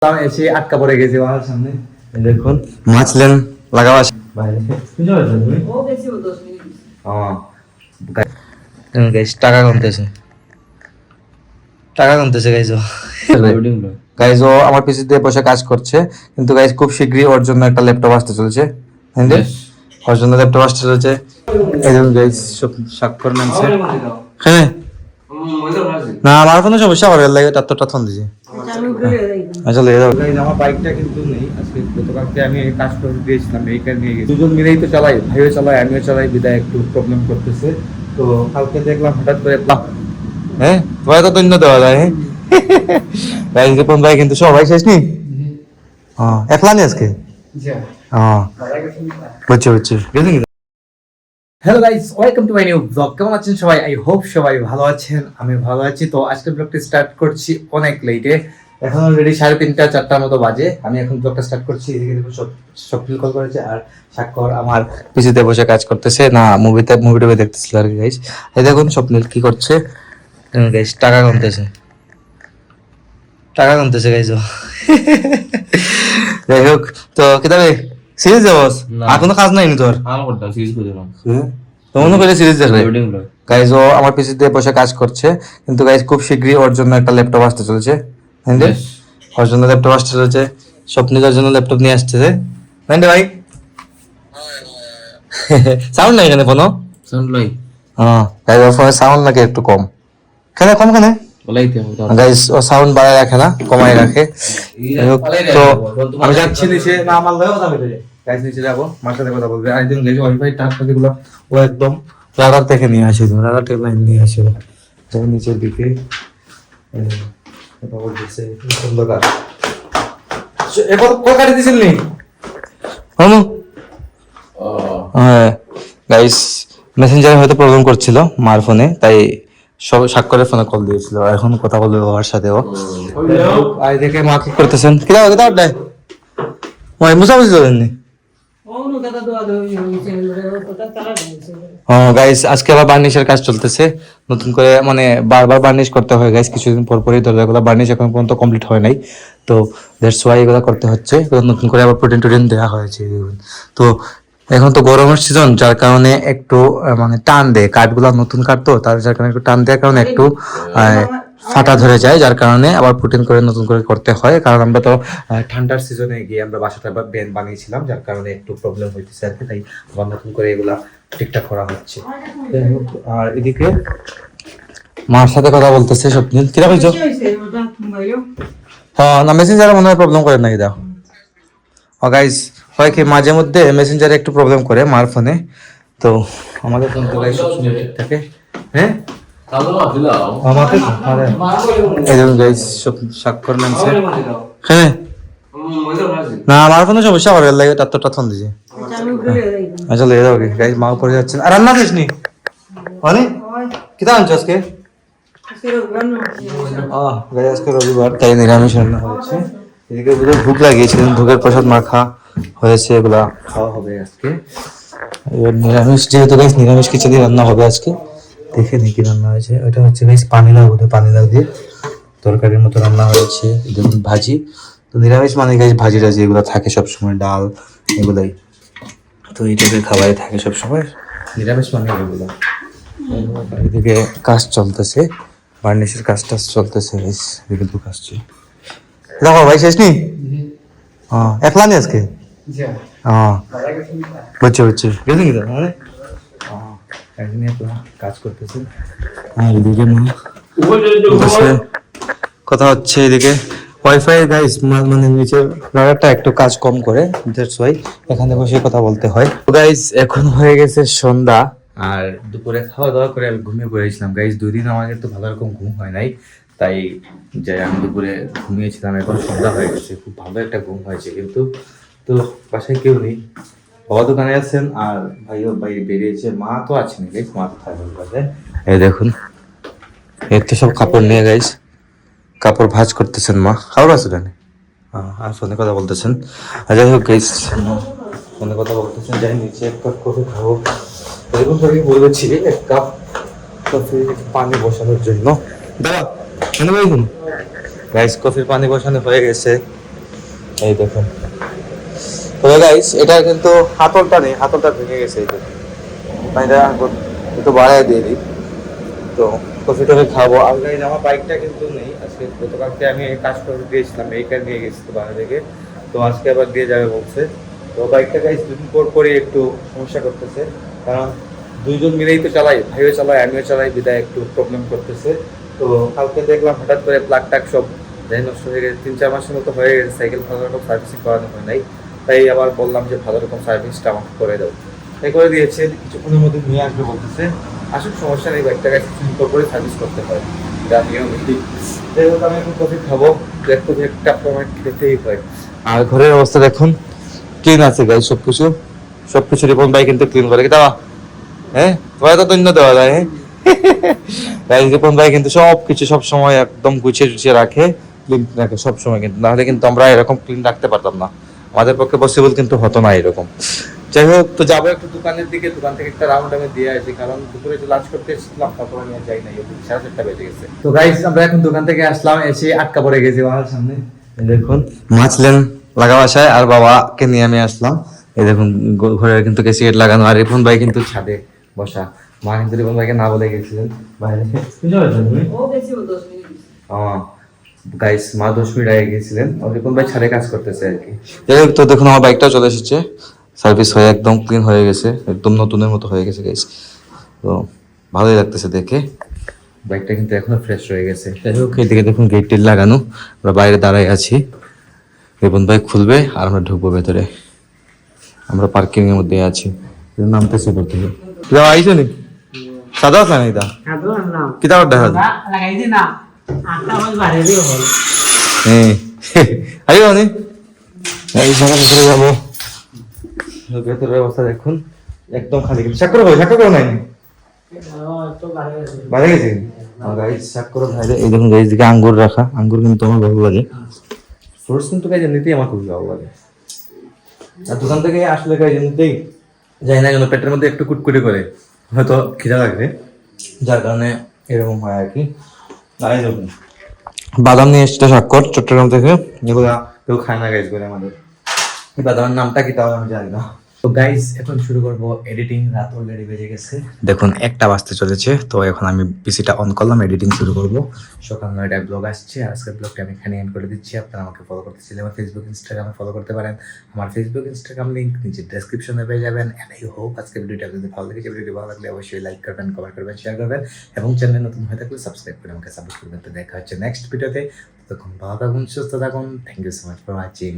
এসে আটকা পড়ে গেছে আমার সামনে। দেখুন মাছ লেন লাগাও আছে বাইরে। টাকা কমতেছে গাইজ। গাইজ ও আমার পিসি দিয়ে বসে কাজ করছে, কিন্তু গাইজ খুব শীঘ্রই ওর জন্য একটা ল্যাপটপ আসতে চলছে। ওর জন্য ল্যাপটপ আসতে চলছে। এই দেখুন গাইজ সব স্বাক্ষর নামছে। হ্যাঁ না আমার কোনো সমস্যা হবে লাগে, তার তো টাথন দিছে। আচ্ছা লে দাও গাইজ। আমার বাইকটা কিন্তু নেই আজকে, গতকালকে আমি কাজ করে দিয়েছিলাম, এইটা নিয়ে গেছি। দুজন মিলেই তো চালাই, ভাইও চালাই আমিও চালাই, বিদায় একটু প্রবলেম করতেছে। তো কালকে দেখলাম হঠাৎ করে হ্যাঁ তোমায় তো দৈন্য দেওয়া যায়। হ্যাঁ গাইজ রিপন ভাই কিন্তু সবাই শেষ নি একলা নি আজকে। বুঝছি hello guys, welcome to my new blog. কেমন আছেন সবাই? আই হোপ সবাই ভালো আছেন, আমি ভালো আছি। তো আজকের ব্লগটি স্টার্ট করছি অনেক লেটে, এখন অলরেডি 3:30 4টার মতো বাজে। আমি এখন ব্লগটা স্টার্ট করছি। এদিকে দেখুন সব ফিল কল করেছে, আর স্বাক্ষর আমার পিসিতে বসে কাজ করতেছে, না মুভি টুভি দেখতেছিল আর কি গাইস। এই দেখুন স্বপ্নিল কি করছে গাইস, টাকা কমতেছে গাইস। যাই হোক, তো কিতাবে সিরিজ যাবস আর কোনো কাজ নাই নি তোর? মনে করে সিরিজ দেখবে গাইজ। ও আমার পিসি দিয়ে বসে কাজ করছে, কিন্তু গাইজ খুব শীঘ্রই ওর জন্য একটা ল্যাপটপ আসতে চলছে। ওর জন্য ল্যাপটপ আসতে চলছে, স্বপ্নিকার জন্য ল্যাপটপ নিয়ে আসতেছে। ভাই সাউন্ড নাই এখানে ফোনো? সাউন্ড নাই। হ্যাঁ গাইজ ওর ফোনে সাউন্ড নাকি একটু কম। কম গাইজ ও সাউন্ড বাড়ায় রাখে না, কমায় রাখে। তো আমি যাচ্ছি নিচে, না আমার লয়ে কথা বলতে গাইজ, নিচে যাবো, মার সাথে কথা বলবে। আর দিন গাইজ ওয়াইফাই টাকা গুলো ও একদম রাডার থেকে নিয়ে আসিল, রাডার থেকে লাইন নিয়ে আসিল নিচের দিকে। কথা বলতেছে অন্ধকার। এখন কল কাটি দিছিল নি অনু? হ্যাঁ গাইজ মেসেঞ্জারে হয়তো প্রবলেম করছিল মার ফোনে, তাই সব স্বাক্ষরের ফোনে কল দিয়েছিল। এখন কথা বলবে ওর সাথেও। আই দেখে মা কি করতেছেন, কি দাও দাও দেয় ওই মুসা বুঝি ধরেননি। গাইস আজকে আবার বার্নিশের কাজ চলতেছে নতুন করে, মানে বারবার বার্নিশ করতে হয় গাইস, কিছুদিন পর পরই দরজাগুলো বার্নিশ এখন পর্যন্ত কমপ্লিট হয় নাই। তো দ্যাটস ওয়াই এগুলো করতে হচ্ছে, নতুন করে আবার প্রোটিন দেওয়া হয়েছে। তো এখন তো গরমের সিজন, যার কারণে একটু মানে টান দেয় কাঠগুলা, নতুন কাঠ তো, তার যার কারণে একটু টান দেওয়ার কারণে একটু ফাটা ধরে যায়, যার কারণে আবার প্রোটিন করে নতুন করে করতে হয়। কারণ আমরা তো ঠান্ডার সিজনে গিয়ে আমরা বাসাটা বানিয়েছিলাম, যার কারণে একটু প্রবলেম হইতেছে আর কি, তাই আবার নতুন করে এগুলা ঠিকঠাক করা হচ্ছে। আর এদিকে মার সাথে কথা বলতেছে স্বপ্নিল। কিরা কইছো? হ্যাঁ না মেসেঞ্জারে মনে হয় প্রবলেম করে নাকি দাও। গাইজ হয় কি মাঝে মধ্যে মেসেঞ্জারে একটু প্রবলেম করে মার ফোনে, তো আমাদের ফোন তো গাইজ সবসময় ঠিক থাকে। হ্যাঁ স্বাক্ষর নামছে। হ্যাঁ না আমার কোনো সমস্যা হবে লাগে, তার তো টাথন দিছে। আচ্ছা লে দাও গাইজ, মা উপরে যাচ্ছেন। আর রান্না দিস নি মানে কিতা আনছো আজকে? আজকে রবিবার, তাই নিরামিষ রান্না হয়েছে। এদিকে ভোগ লাগিয়েছিলেন, ভোগের প্রসাদ মাখা হয়েছে, এগুলা খাওয়া হবে আজকে। এবার নিরামিষ যেহেতু গাইজ, নিরামিষ খিচুড়ি রান্না হবে আজকে। দেখে দেখি রান্না হয়েছে, ওইটা হচ্ছে গাইজ পানিলাউ দিয়ে তরকারির মতো রান্না হয়েছে। দেখুন ভাজি, তো নিরামিষ মানে গাইজ ভাজি টাজি এগুলো থাকে সবসময়, ডাল এগুলাই তো এই টাইপের খাবারই থাকে সবসময়, নিরামিষ মানে এগুলো। এদিকে কাজ চলতেছে, বার্নিশের কাজটা চলতেছে গাইজ, এদিকে দুঃখ আসছে। দেখো ভাই শেষ নি একলা নি আজকে। বুঝছি গেছেন কি মানে কাজ করতেছে। আর এদিকে কথা হচ্ছে, এদিকে ওয়াইফাই গাইস মানে নিচের রাডারটা একটু কাজ কম করে, দ্যাটস ওয়াই এখানে বসে কথা বলতে হয়। তো গাইস এখন হয়ে গেছে সন্ধ্যা, আর দুপুরে খাওয়া দাওয়া করে আমি ঘুমিয়ে পড়েছিলাম গাইস। 2 দিন আমার তো ভালো রকম ঘুম হয় নাই, তাই যে আমি দুপুরে ঘুমিয়েছিলাম। এখন সন্ধ্যা হয়ে গেছে, খুব ভালো একটা ঘুম হয়েছে, কিন্তু তো বাসায় কেউ নেই, বাবা দোকানে আছেন আর ভাইও বাইরে বেরিয়েছে, মা তো আছেন গাইস, মা থাকে। এই দেখুন এর তো সব কাপড় নিয়ে গাইস, কাপড় ভাঁজ করতেছেন মা, খাবার আছে জানে। আর ফোনে কথা বলতেছেন। যাই হোক গাইস ফোনে কথা বলতেছেন, যাই নিচে এক কাপ কফি খাবো। এরকম করে বলেছি এক কাপ কফি পানি বসানোর জন্য। দাঁড়া কেন ভাই গাইস, কফির পানি বসানো হয়ে গেছে। এই দেখুন তো গাইস, এটা কিন্তু হাতলটা নেই, হাতলটা ভেঙে গেছে। এই দেখুন এটা একটু বাড়ায় দিয়ে দিই, তো কফি টফি খাবো। আর গাইস আমার বাইকটা কিন্তু নেই আজকে, গতকালকে আমি কাজ করে দিয়েছিলাম, এইটা নিয়ে গেছি তো বাইরে থেকে, তো আজকে আবার দিয়ে যাবে বলছে। তো বাইকটা গাইস দুদিন পর পরে একটু সমস্যা করতেছে, কারণ দুইজন মিলেই তো চালাই, ভাইও চালাই আমিও চালাই, বিদায় একটু প্রবলেম করতেছে। তো কালকে দেখলাম হঠাৎ করে প্লাগ টাক সব যাই নষ্ট হয়ে গেছে, 3-4 মাসের মতো হয়ে গেছে, সাইকেল ভালো রকম সার্ভিসিং করানো হয় নাই। তাই আবার বললাম যে ভালো রকম সার্ভিসটা আমাকে করে দাও, তাই করে দিয়েছে। কিছুক্ষণের মধ্যে নিয়ে আসবে বলতেছে, আসুক সমস্যা নেই, বাইকটাকে সুন্দর করে সার্ভিস করতে হয়, এটা নিয়ম। যাই হোক আমি এখন কফি খাবো, একটু একটা আমার খেতেই হয়। আর ঘরের অবস্থা দেখুন, ক্লিন আছে গাই, সবকিছু সবকিছু রিপন ভাই কিন্তু ক্লিন করে কি দেওয়া, হ্যাঁ তোমার তো দৈন্য দেওয়া যায়। হ্যাঁ রিপন ভাই কিন্তু সবকিছু সব সময় একদম গুছিয়ে টুছিয়ে রাখে, ক্লিন রাখে সব সময়, কিন্তু নাহলে কিন্তু আমরা এরকম ক্লিন রাখতে পারতাম না, আমাদের পক্ষে পসিবল কিন্তু হতো না এরকম। যাই হোক, তো যাবো একটু দোকানের দিকে, দোকান থেকে একটা রাউন্ড আমি দিয়ে আসি, কারণ দুপুরে যে লাঞ্চ করতে এসেছিলাম তারপর আমি আর যাই নাই, 4:30 বেজে গেছে। তো গাইস আমরা এখন দোকান থেকে আসলাম, এসে আটকা পড়ে গেছি বাবার সামনে। এই দেখুন মা ছিলেন লাগা বাসায়, আর বাবাকে নিয়ে আমি আসলাম। এই দেখুন ঘরে কিন্তু কেসিগেট লাগানো, আর রিপন ভাই কিন্তু ছাদে বসা। মা কিন্তু রিপন ভাইকে না বলে গেছিলেন বাইরে। গাইস মা 10 মিনিট আগে গেছিলেন, রিপন ভাই ছাদে কাজ করতেছে আর কি। যাই হোক, তো দেখুন আমার বাইকটাও চলে এসেছে, সার্ভিস হয়ে একদম ক্লিন হয়ে গেছে, একদম নতুনের মতো হয়ে গেছে গাইস। তো ভালোই লাগতেছে দেখে, বাইকটা কিন্তু এখনো ফ্রেশ রয়ে গেছে। যাই হোক এদিকে দেখুন গেট টেট লাগানো, আমরা বাইরে দাঁড়াই আছি, রিপন ভাই খুলবে আর আমরা ঢুকবো ভেতরে। আমরা পার্কিং এর মধ্যে আছি, নামতেছে উপর থেকে। কিতা আইছো নি সাদা আছে না এটা কিতা দেখা লাগাইছি না আটটা বল বাড়ি দিও বল হ্যাঁ আইও নি এই জায়গা ভেতরে যাবো। ভেতরের অবস্থা দেখুন একদম খালি, কিন্তু চাক করো নাই তো বাইরে গেছি। গাইস চাক করো বাইরে। এই দেখুন গাইস দিকে আঙ্গুর রাখা, আঙ্গুর কিন্তু আমার ভালো লাগে, ফ্রুটস কিন্তু গাইস এমনিতেই আমার খুব ভালো লাগে। আর দোকান থেকে আসলে গাইস এমনিতেই যাই না কেন পেটের মধ্যে একটু কুটকুটি করে, হয়তো খিদা লাগবে, যার কারণে এরকম হয় আর কি। আর এই দেখুন বাদাম নিয়ে এসছে স্বাক্ষর চট্টগ্রাম থেকে, এগুলা কেউ খায় না গাইস করে আমাদের। এই বাদামের নামটা কি তাও আমি জানি না। তো গাইস এখন শুরু করব এডিটিং, রাত অলরেডি বেজে গেছে, দেখুন 1টা বাজতে চলেছে। তো এখন আমি পিসিটা অন করলাম, এডিটিং শুরু করব। সকাল 9টায় ব্লগ আসছে, আজকের ব্লগটা আমি এখানে এন্ড করে দিচ্ছি। আপনারা আমাকে ফলো করতে চাইলে আমার ফেসবুক ইনস্টাগ্রামে ফলো করতে পারেন, আমার ফেসবুক ইনস্টাগ্রাম লিংক নিচে ডেসক্রিপশনে পেয়ে যাবেন। এন্ড আই হোপ আজকের ভিডিওটা যদি ভালো লেগেছে, ভিডিওটি ভালো লাগলে অবশ্যই লাইক করবেন, কমেন্ট করবেন, শেয়ার করবেন এবং চ্যানেলে নতুন হয়ে থাকলে সাবস্ক্রাইব করে আমাকে সাপোর্ট করবেন। তো দেখা হচ্ছে নেক্সট ভিডিওতে, ততক্ষণ ভালো থাকুন, সুস্থ থাকুন, thank you so much for watching.